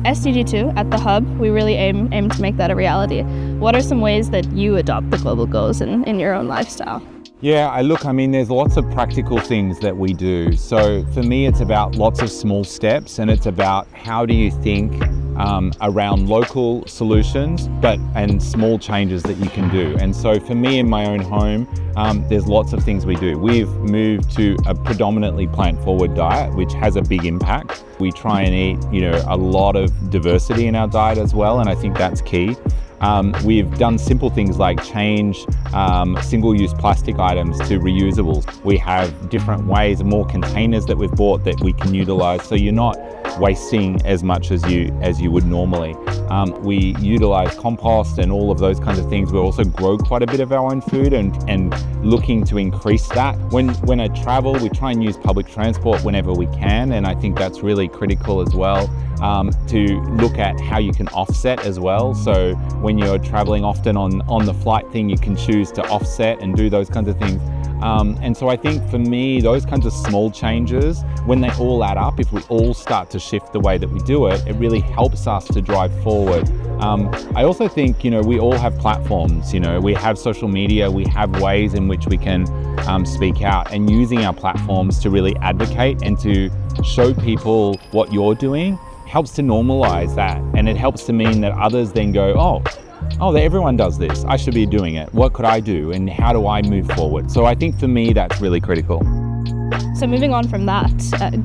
SDG2 at the Hub, we really aim to make that a reality. What are some ways that you adopt the global goals in your own lifestyle? Yeah, there's lots of practical things that we do. So for me, it's about lots of small steps, and it's about how do you think around local solutions, and small changes that you can do. And so for me in my own home, there's lots of things we do. We've moved to a predominantly plant-forward diet, which has a big impact. We try and eat, a lot of diversity in our diet as well, and I think that's key. We've done simple things like change single-use plastic items to reusables. We have different ways, more containers that we've bought that we can utilize, so you're not wasting as much as you would normally. We utilize compost and all of those kinds of things. We also grow quite a bit of our own food and looking to increase that. When I travel, we try and use public transport whenever we can, and I think that's really critical as well. To look at how you can offset as well. So when you're traveling often on the flight thing, you can choose to offset and do those kinds of things. And so I think for me, those kinds of small changes, when they all add up, if we all start to shift the way that we do it, it really helps us to drive forward. I also think, we all have platforms, we have social media, we have ways in which we can speak out, and using our platforms to really advocate and to show people what you're doing helps to normalize that, and it helps to mean that others then go, oh, everyone does this, I should be doing it. What could I do, and how do I move forward? So I think for me, that's really critical. So moving on from that,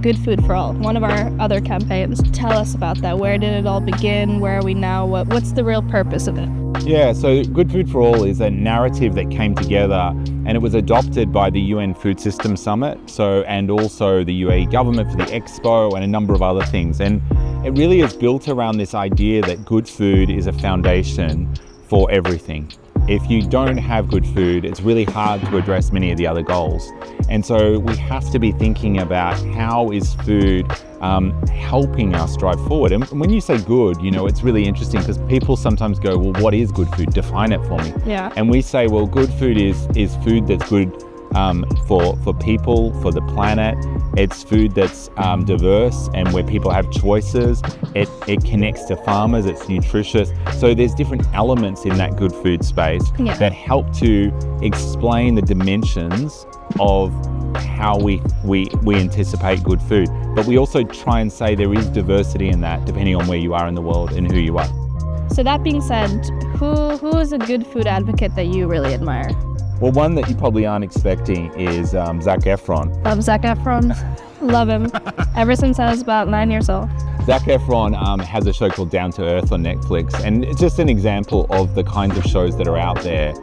Good Food for All, one of our other campaigns. Tell us about that. Where did it all begin? Where are we now? What's the real purpose of it? Yeah, so Good Food for All is a narrative that came together, and it was adopted by the UN Food System Summit, and also the UAE government for the Expo and a number of other things. And it really is built around this idea that good food is a foundation for everything. If you don't have good food, it's really hard to address many of the other goals. And so we have to be thinking about how is food helping us drive forward. And when you say good, it's really interesting because people sometimes go, well, what is good food? Define it for me. Yeah. And we say, well, good food is food that's good for people, for the planet. It's food that's diverse and where people have choices. It connects to farmers, it's nutritious. So there's different elements in that good food space that help to explain the dimensions of how we anticipate good food. But we also try and say there is diversity in that depending on where you are in the world and who you are. So that being said, who is a good food advocate that you really admire? Well, one that you probably aren't expecting is Zac Efron. Love Zac Efron. Love him. Ever since I was about 9 years old. Zac Efron has a show called Down to Earth on Netflix, and it's just an example of the kinds of shows that are out there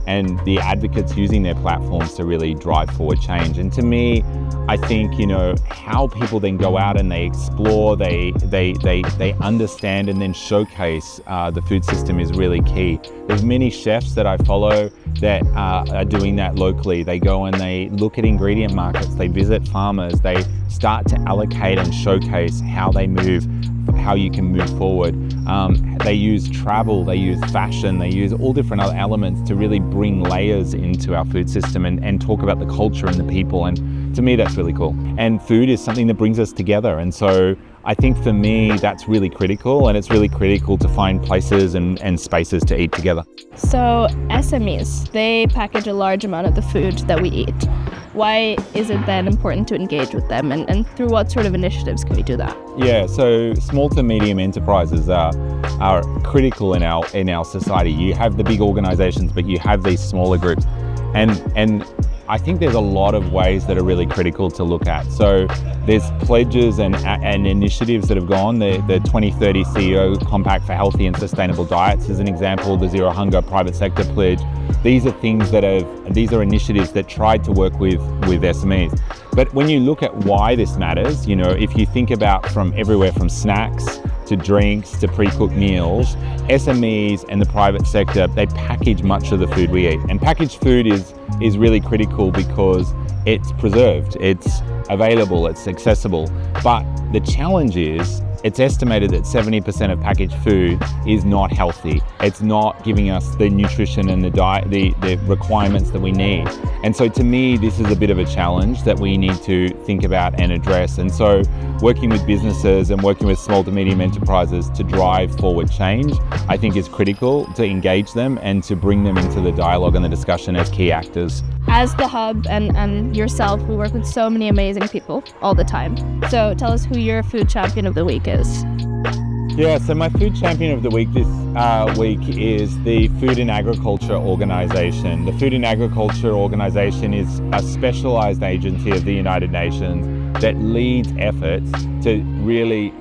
and the advocates using their platforms to really drive forward change. And to me, I think, how people then go out and they explore, they understand and then showcase the food system is really key. There's many chefs that I follow that are doing that locally. They go and they look at ingredient markets, they visit farmers, they start to allocate and showcase how they move, how you can move forward. They use travel, they use fashion, they use all different other elements to really bring layers into our food system and talk about the culture and the people. And to me, that's really cool. And food is something that brings us together. And so I think for me, that's really critical, and it's really critical to find places and spaces to eat together. So SMEs, they package a large amount of the food that we eat. Why is it then important to engage with them, and through what sort of initiatives can we do that? Yeah, so small to medium enterprises are critical in our society. You have the big organizations, but you have these smaller groups. And I think there's a lot of ways that are really critical to look at. So there's pledges and initiatives that have gone. The 2030 CEO Compact for Healthy and Sustainable Diets is an example. The Zero Hunger Private Sector Pledge. These are these are initiatives that tried to work with SMEs. But when you look at why this matters, if you think about from everywhere from snacks to drinks to pre-cooked meals, SMEs and the private sector, they package much of the food we eat. And packaged food is really critical because it's preserved, it's available, it's accessible. But The challenge is, it's estimated that 70% of packaged food is not healthy. It's not giving us the nutrition and the diet, the requirements that we need. And so to me, this is a bit of a challenge that we need to think about and address. And so working with businesses and working with small to medium enterprises to drive forward change, I think is critical to engage them and to bring them into the dialogue and the discussion as key actors. As the hub and yourself, we work with so many amazing people all the time. So tell us who your food champion of the week is. Yeah, so my food champion of the week this week is the Food and Agriculture Organization. The Food and Agriculture Organization is a specialized agency of the United Nations that leads efforts to really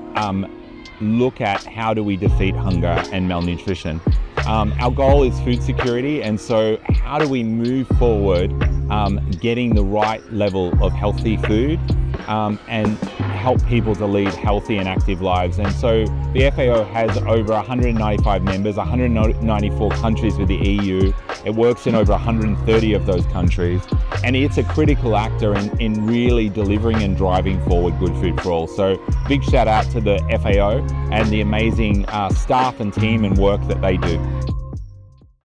look at how do we defeat hunger and malnutrition. Our goal is food security, and so how do we move forward getting the right level of healthy food and help people to lead healthy and active lives. And so the FAO has over 195 members, 194 countries with the EU. It works in over 130 of those countries, and it's a critical actor in really delivering and driving forward good food for all. So big shout out to the FAO and the amazing staff and team and work that they do.